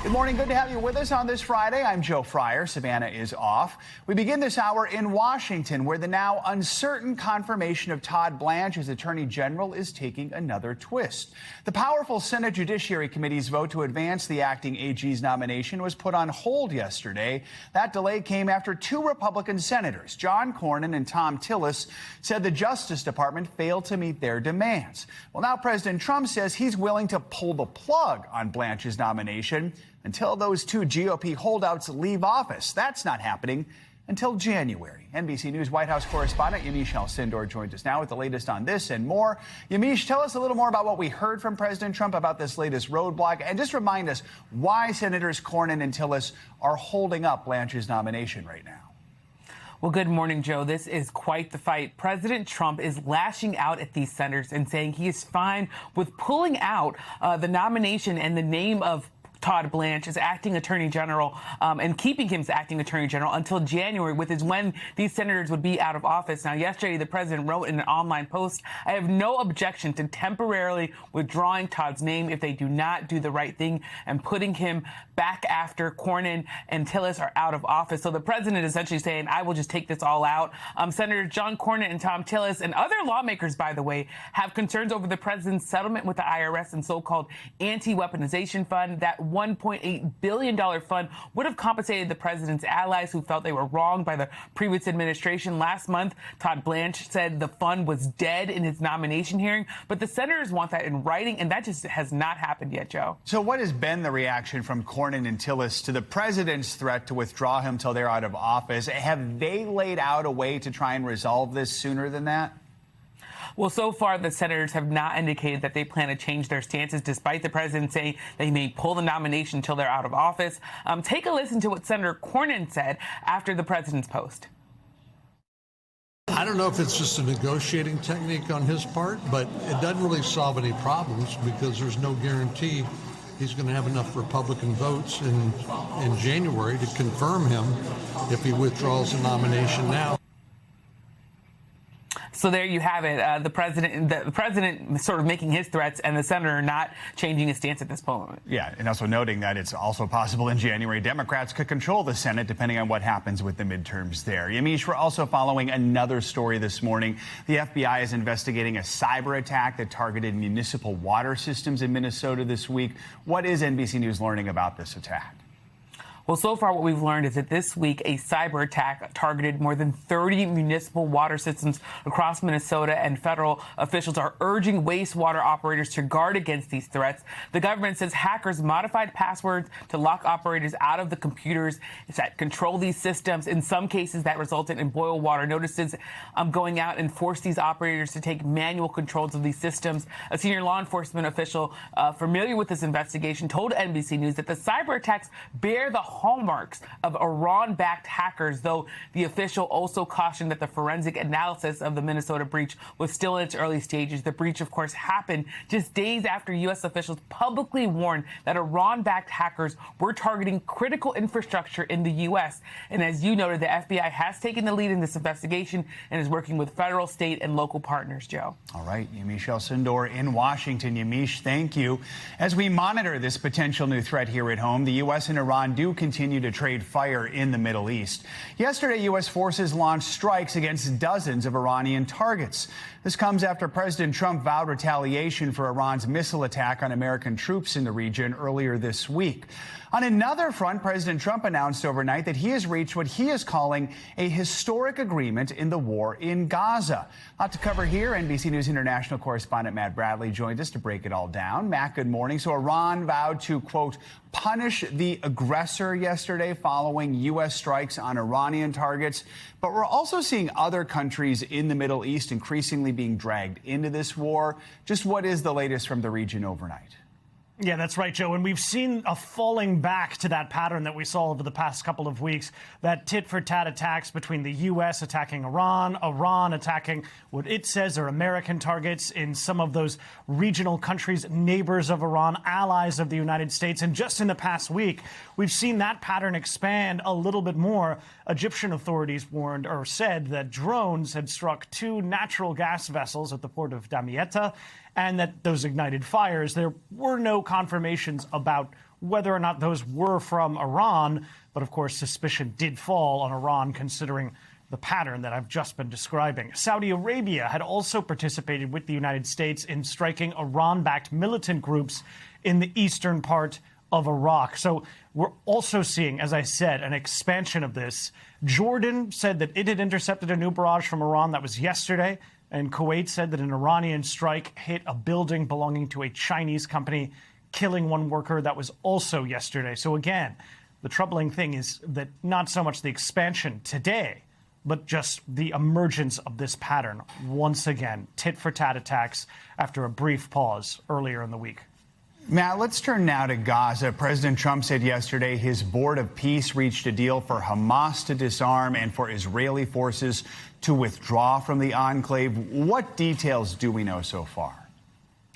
Good morning. Good to have you with us on this Friday. I'm Joe Fryer. Savannah is off. We begin this hour in Washington, where the now uncertain confirmation of Todd Blanche as Attorney General is taking another twist. The powerful Senate Judiciary Committee's vote to advance the acting AG's nomination was put on hold yesterday. That delay came after two Republican senators, John Cornyn and Tom Tillis, said the Justice Department failed to meet their demands. Well, now President Trump says he's willing to pull the plug on Blanche's nomination until those two GOP holdouts leave office. That's not happening until January. NBC News White House correspondent Yamiche Alcindor joins us now with the latest on this and more. Yamiche, tell us a little more about what we heard from President Trump about this latest roadblock, and just remind us why Senators Cornyn and Tillis are holding up Blanche's nomination right now. Well, good morning, Joe. This is quite the fight. President Trump is lashing out at these senators and saying he is fine with pulling out the nomination and the name of Todd Blanche as acting attorney general and keeping him as acting attorney general until January, which is when these senators would be out of office. Now, yesterday, the president wrote in an online post, "I have no objection to temporarily withdrawing Todd's name if they do not do the right thing and putting him back after Cornyn and Tillis are out of office." So the president is essentially saying, I will just take this all out. Senators John Cornyn and Tom Tillis and other lawmakers, by the way, have concerns over the president's settlement with the IRS and so-called anti-weaponization fund. That $1.8 billion fund would have compensated the president's allies who felt they were wronged by the previous administration. Last month, Todd Blanche said the fund was dead in his nomination hearing, but the senators want that in writing, and that just has not happened yet, Joe. So what has been the reaction from Cornyn and Tillis to the president's threat to withdraw him till they're out of office? Have they laid out a way to try and resolve this sooner than that? Well, so far, the senators have not indicated that they plan to change their stances, despite the president saying they may pull the nomination until they're out of office. Take a listen to what Senator Cornyn said after the president's post. I don't know if it's just a negotiating technique on his part, but it doesn't really solve any problems because there's no guarantee he's going to have enough Republican votes in January to confirm him if he withdraws the nomination now. So there you have it. The president sort of making his threats and the senator not changing his stance at this moment. Yeah, and also noting that it's also possible in January Democrats could control the Senate depending on what happens with the midterms there. Yamiche, we're also following another story this morning. The FBI is investigating a cyber attack that targeted municipal water systems in Minnesota this week. What is NBC News learning about this attack? Well, so far what we've learned is that this week a cyber attack targeted more than 30 municipal water systems across Minnesota, and federal officials are urging wastewater operators to guard against these threats. The government says hackers modified passwords to lock operators out of the computers that control these systems. In some cases, that resulted in boil water notices going out and forced these operators to take manual controls of these systems. A senior law enforcement official familiar with this investigation told NBC News that the cyber attacks bear the hallmarks of Iran-backed hackers, though the official also cautioned that the forensic analysis of the Minnesota breach was still in its early stages. The breach, of course, happened just days after U.S. officials publicly warned that Iran-backed hackers were targeting critical infrastructure in the U.S. And as you noted, the FBI has taken the lead in this investigation and is working with federal, state, and local partners, Joe. All right, Yamiche Alcindor in Washington. Yamiche, thank you. As we monitor this potential new threat here at home, the U.S. and Iran do continue to trade fire in the Middle East. Yesterday, U.S. forces launched strikes against dozens of Iranian targets. This comes after President Trump vowed retaliation for Iran's missile attack on American troops in the region earlier this week. On another front, President Trump announced overnight that he has reached what he is calling a historic agreement in the war in Gaza. A lot to cover here. NBC News international correspondent Matt Bradley joined us to break it all down. Matt, good morning. So Iran vowed to, quote, punish the aggressor yesterday following U.S. strikes on Iranian targets. But we're also seeing other countries in the Middle East increasingly being dragged into this war. Just what is the latest from the region overnight? Yeah, that's right, Joe. And we've seen a falling back to that pattern that we saw over the past couple of weeks, that tit-for-tat attacks between the U.S. attacking Iran, Iran attacking what it says are American targets in some of those regional countries, neighbors of Iran, allies of the United States. And just in the past week, we've seen that pattern expand a little bit more. Egyptian authorities warned or said that drones had struck 2 natural gas vessels at the port of Damietta, and that those ignited fires. There were no confirmations about whether or not those were from Iran. But of course, suspicion did fall on Iran, considering the pattern that I've just been describing. Saudi Arabia had also participated with the United States in striking Iran-backed militant groups in the eastern part of Iraq. So we're also seeing, as I said, an expansion of this. Jordan said that it had intercepted a new barrage from Iran. That was yesterday. And Kuwait said that an Iranian strike hit a building belonging to a Chinese company, killing one worker. That was also yesterday. So again, the troubling thing is that not so much the expansion today, but just the emergence of this pattern. Once again, tit-for-tat attacks after a brief pause earlier in the week. Matt, let's turn now to Gaza. President Trump said yesterday his board of peace reached a deal for Hamas to disarm and for Israeli forces to withdraw from the enclave. What details do we know so far?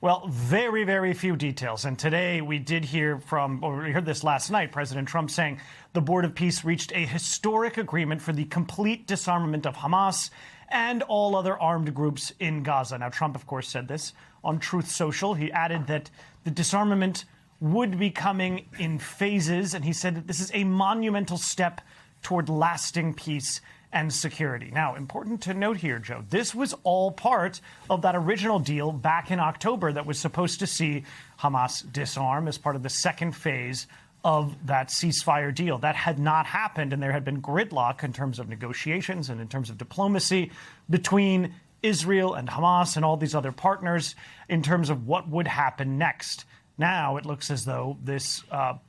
Well, very, very few details. And today we did hear from, or we heard this last night, President Trump saying the Board of Peace reached a historic agreement for the complete disarmament of Hamas and all other armed groups in Gaza. Now, Trump, of course, said this on Truth Social. He added that the disarmament would be coming in phases, and he said that this is a monumental step toward lasting peace and security. Now, important to note here, Joe, this was all part of that original deal back in October that was supposed to see Hamas disarm as part of the second phase of that ceasefire deal. That had not happened, and there had been gridlock in terms of negotiations and in terms of diplomacy between Israel and Hamas and all these other partners in terms of what would happen next. Now it looks as though this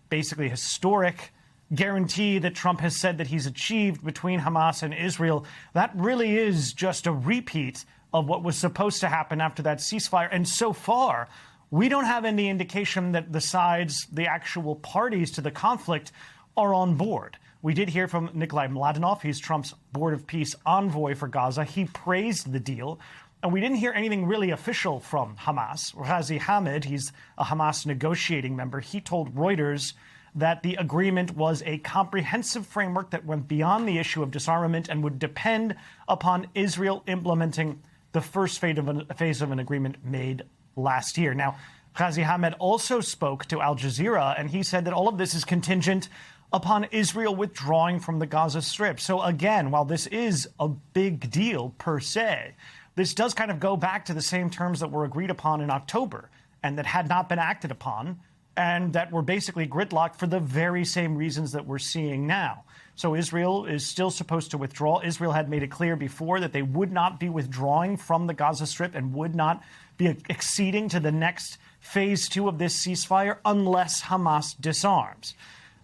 basically historic guarantee that Trump has said that he's achieved between Hamas and Israel, that really is just a repeat of what was supposed to happen after that ceasefire. And so far, we don't have any indication that the sides, the actual parties to the conflict, are on board. We did hear from Nikolai Mladenov. He's Trump's Board of Peace envoy for Gaza. He praised the deal. And we didn't hear anything really official from Hamas. Ghazi Hamid, he's a Hamas negotiating member. He told Reuters that the agreement was a comprehensive framework that went beyond the issue of disarmament and would depend upon Israel implementing the first phase of an agreement made last year. Now, Ghazi Hamid also spoke to Al Jazeera, and he said that all of this is contingent upon Israel withdrawing from the Gaza Strip. So again, while this is a big deal per se, this does kind of go back to the same terms that were agreed upon in October and that had not been acted upon, and that were basically gridlocked for the very same reasons that we're seeing now. So Israel is still supposed to withdraw. Israel had made it clear before that they would not be withdrawing from the Gaza Strip and would not be acceding to the next phase 2 of this ceasefire unless Hamas disarms.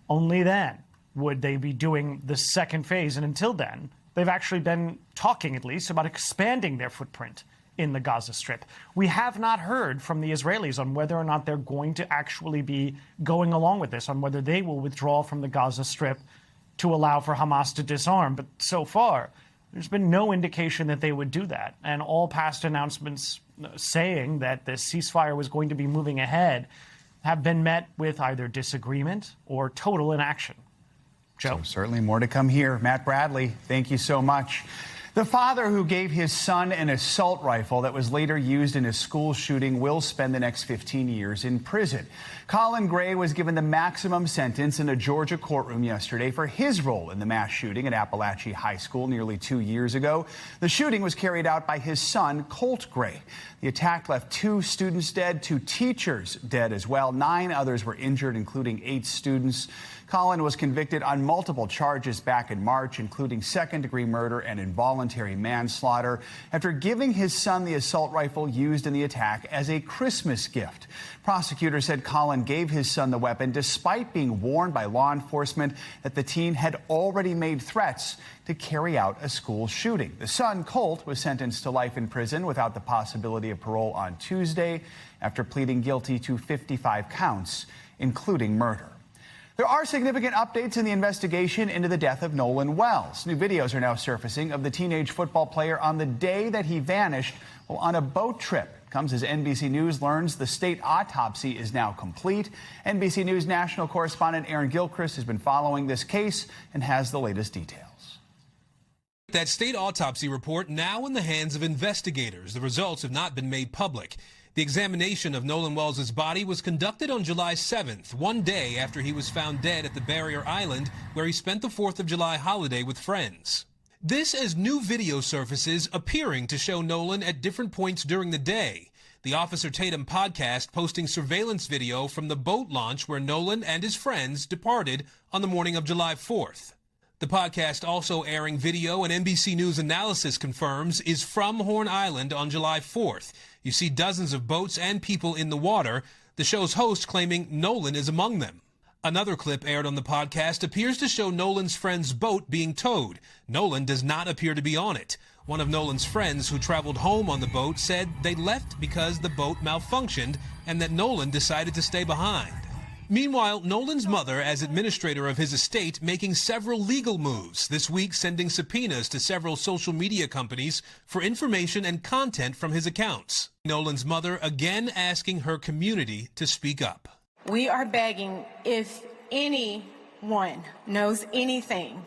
Only then would they be doing the second phase. And until then, they've actually been talking, at least, about expanding their footprint in the Gaza Strip. We have not heard from the Israelis on whether or not they're going to actually be going along with this, on whether they will withdraw from the Gaza Strip to allow for Hamas to disarm. But so far, there's been no indication that they would do that. And all past announcements saying that the ceasefire was going to be moving ahead have been met with either disagreement or total inaction. Joe? So certainly more to come here. Matt Bradley, thank you so much. The father who gave his son an assault rifle that was later used in a school shooting will spend the next 15 years in prison. Colin Gray was given the maximum sentence in a Georgia courtroom yesterday for his role in the mass shooting at Appalachia High School nearly 2 years ago. The shooting was carried out by his son, Colt Gray. The attack left 2 students dead, 2 teachers dead as well. 9 others were injured, including 8 students. Colin was convicted on multiple charges back in March, including second-degree murder and involuntary manslaughter, after giving his son the assault rifle used in the attack as a Christmas gift. Prosecutors said Colin gave his son the weapon despite being warned by law enforcement that the teen had already made threats to carry out a school shooting. The son, Colt, was sentenced to life in prison without the possibility of parole on Tuesday after pleading guilty to 55 counts, including murder. There are significant updates in the investigation into the death of Nolan Wells. New videos are now surfacing of the teenage football player on the day that he vanished while on a boat trip. It comes as NBC News learns the state autopsy is now complete. NBC News national correspondent Aaron Gilchrist has been following this case and has the latest details. That state autopsy report now in the hands of investigators. The results have not been made public. The examination of Nolan Wells' body was conducted on July 7th, one day after he was found dead at the Barrier Island, where he spent the 4th of July holiday with friends. This as new video surfaces appearing to show Nolan at different points during the day. The Officer Tatum podcast posting surveillance video from the boat launch where Nolan and his friends departed on the morning of July 4th. The podcast also airing video and NBC News analysis confirms is from Horn Island on July 4th. You see dozens of boats and people in the water, the show's host claiming Nolan is among them. Another clip aired on the podcast appears to show Nolan's friend's boat being towed. Nolan does not appear to be on it. One of Nolan's friends who traveled home on the boat said they left because the boat malfunctioned and that Nolan decided to stay behind. Meanwhile, Nolan's mother, as administrator of his estate, making several legal moves, this week sending subpoenas to several social media companies for information and content from his accounts. Nolan's mother again asking her community to speak up. We are begging, if anyone knows anything,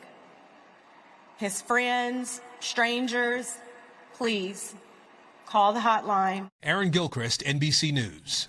his friends, strangers, please call the hotline. Aaron Gilchrist, NBC News.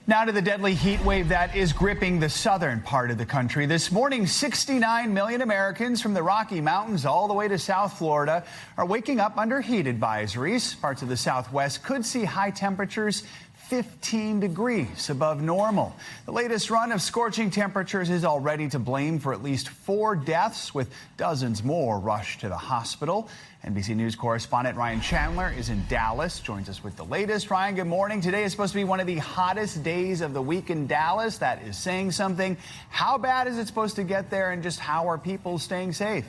Now to the deadly heat wave that is gripping the southern part of the country. This morning, 69 million Americans from the Rocky Mountains all the way to South Florida are waking up under heat advisories. Parts of the Southwest could see high temperatures 15 degrees above normal. The latest run of scorching temperatures is already to blame for at least 4 deaths, with dozens more rushed to the hospital. NBC News correspondent Ryan Chandler is in Dallas, joins us with the latest. Ryan, good morning. Today is supposed to be one of the hottest days of the week in Dallas. That is saying something. How bad is it supposed to get there, and just how are people staying safe?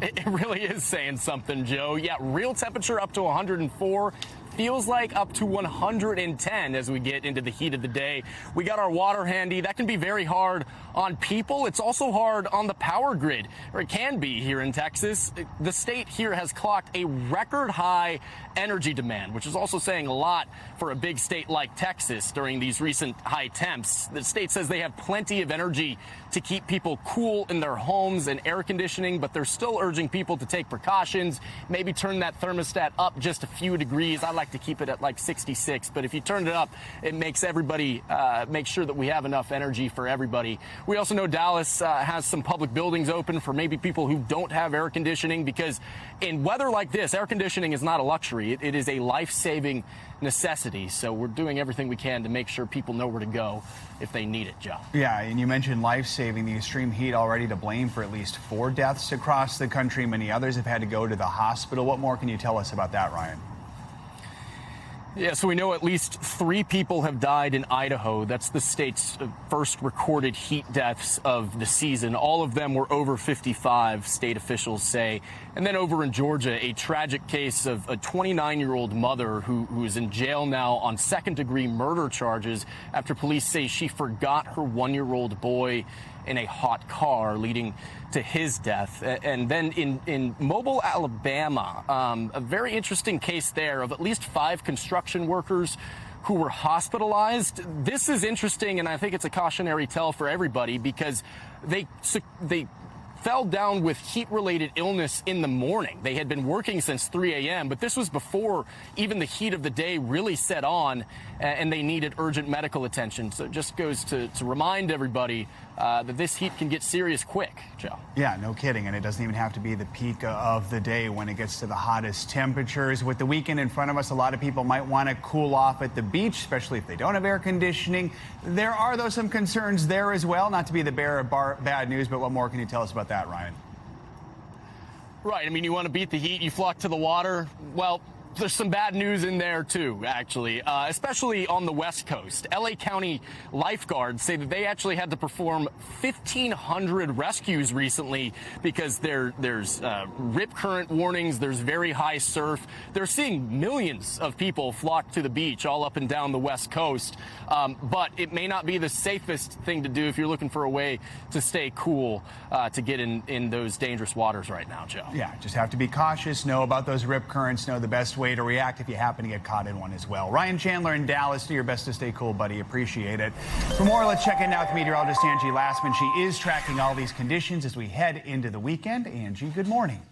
It really is saying something, Joe. Yeah, real temperature up to 104. Feels like up to 110 as we get into the heat of the day. We got our water handy. That can be very hard on people. It's also hard on the power grid, or it can be here in Texas. The state here has clocked a record high energy demand, which is also saying a lot for a big state like Texas during these recent high temps. The state says they have plenty of energy to keep people cool in their homes and air conditioning, but they're still urging people to take precautions, maybe turn that thermostat up just a few degrees. I like to keep it at like 66, but if you turn it up, it makes everybody make sure that we have enough energy for everybody. We also know Dallas has some public buildings open for maybe people who don't have air conditioning, because in weather like this, air conditioning is not a luxury. It is a life-saving necessity. So we're doing everything we can to make sure people know where to go if they need it, Joe. Yeah, and you mentioned life-saving. The extreme heat already to blame for at least 4 deaths across the country. Many others have had to go to the hospital. What more can you tell us about that, Ryan? Yeah, so we know at least 3 people have died in Idaho. That's the state's first recorded heat deaths of the season. All of them were over 55, state officials say. And then over in Georgia, a tragic case of a 29-year-old mother who is in jail now on second-degree murder charges after police say she forgot her 1-year-old boy in a hot car, leading to his death. And then in Mobile, Alabama, a very interesting case there of at least 5 construction workers who were hospitalized. This is interesting, and I think it's a cautionary tale for everybody, because they fell down with heat-related illness in the morning. They had been working since 3 a.m., but this was before even the heat of the day really set on, and they needed urgent medical attention. So it just goes to remind everybody that this heat can get serious quick, Joe. Yeah, no kidding. And it doesn't even have to be the peak of the day when it gets to the hottest temperatures. With the weekend in front of us, a lot of people might want to cool off at the beach, especially if they don't have air conditioning. There are, though, some concerns there as well. Not to be the bearer of bad news, but what more can you tell us about that, Ryan? Right. I mean, you want to beat the heat, you flock to the water. Well, there's some bad news in there, too, actually, especially on the West Coast. L.A. County lifeguards say that they actually had to perform 1,500 rescues recently because there's rip current warnings, there's very high surf. They're seeing millions of people flock to the beach all up and down the West Coast, but it may not be the safest thing to do if you're looking for a way to stay cool to get in those dangerous waters right now, Joe. Yeah, just have to be cautious, know about those rip currents, know the best way to react if you happen to get caught in one as well. Ryan Chandler in Dallas, do your best to stay cool, buddy. Appreciate it. For more, let's check in now with meteorologist Angie Lassman. She is tracking all these conditions as we head into the weekend. Angie, good morning.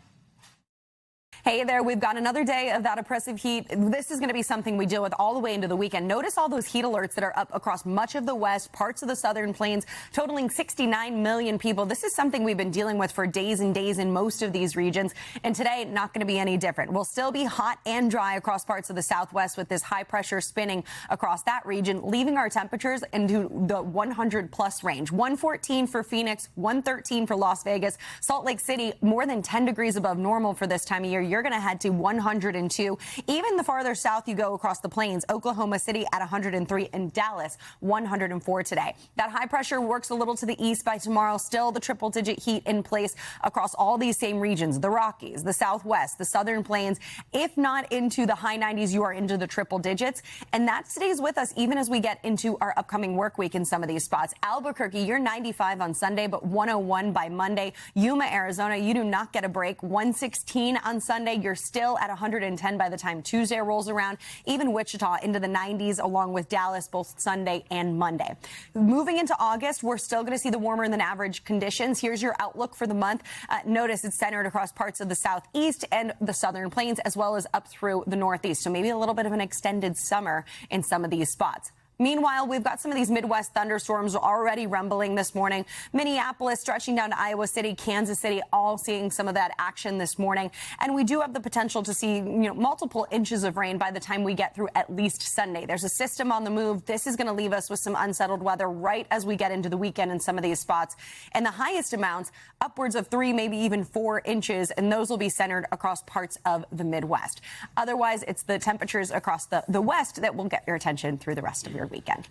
Hey there, we've got another day of that oppressive heat. This is going to be something we deal with all the way into the weekend. Notice all those heat alerts that are up across much of the west, parts of the southern plains, totaling 69 million people. This is something we've been dealing with for days and days in most of these regions. And today, not going to be any different. We'll still be hot and dry across parts of the southwest with this high pressure spinning across that region, leaving our temperatures into the 100 plus range. 114 for Phoenix, 113 for Las Vegas, Salt Lake City, more than 10 degrees above normal for this time of year. You're going to head to 102. Even the farther south you go across the plains, Oklahoma City at 103 and Dallas 104 today. That high pressure works a little to the east by tomorrow. Still the triple digit heat in place across all these same regions, the Rockies, the Southwest, the southern plains. If not into the high 90s, you are into the triple digits. And that stays with us even as we get into our upcoming work week in some of these spots. Albuquerque, you're 95 on Sunday, but 101 by Monday. Yuma, Arizona, you do not get a break. 116 on Sunday. You're still at 110 by the time Tuesday rolls around. Even Wichita into the 90s along with Dallas both Sunday and Monday. Moving into August, we're still going to see the warmer than average conditions. Here's your outlook for the month. Notice it's centered across parts of the southeast and the southern plains as well as up through the northeast. So maybe a little bit of an extended summer in some of these spots. Meanwhile, we've got some of these Midwest thunderstorms already rumbling this morning. Minneapolis stretching down to Iowa City, Kansas City, all seeing some of that action this morning. And we do have the potential to see, multiple inches of rain by the time we get through at least Sunday. There's a system on the move. This is going to leave us with some unsettled weather right as we get into the weekend in some of these spots. And the highest amounts, upwards of 3, maybe even 4 inches. And those will be centered across parts of the Midwest. Otherwise, it's the temperatures across the West that will get your attention through the rest of your weekend.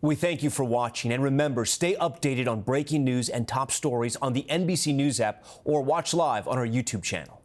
We thank you for watching, and remember, stay updated on breaking news and top stories on the NBC News app or watch live on our YouTube channel.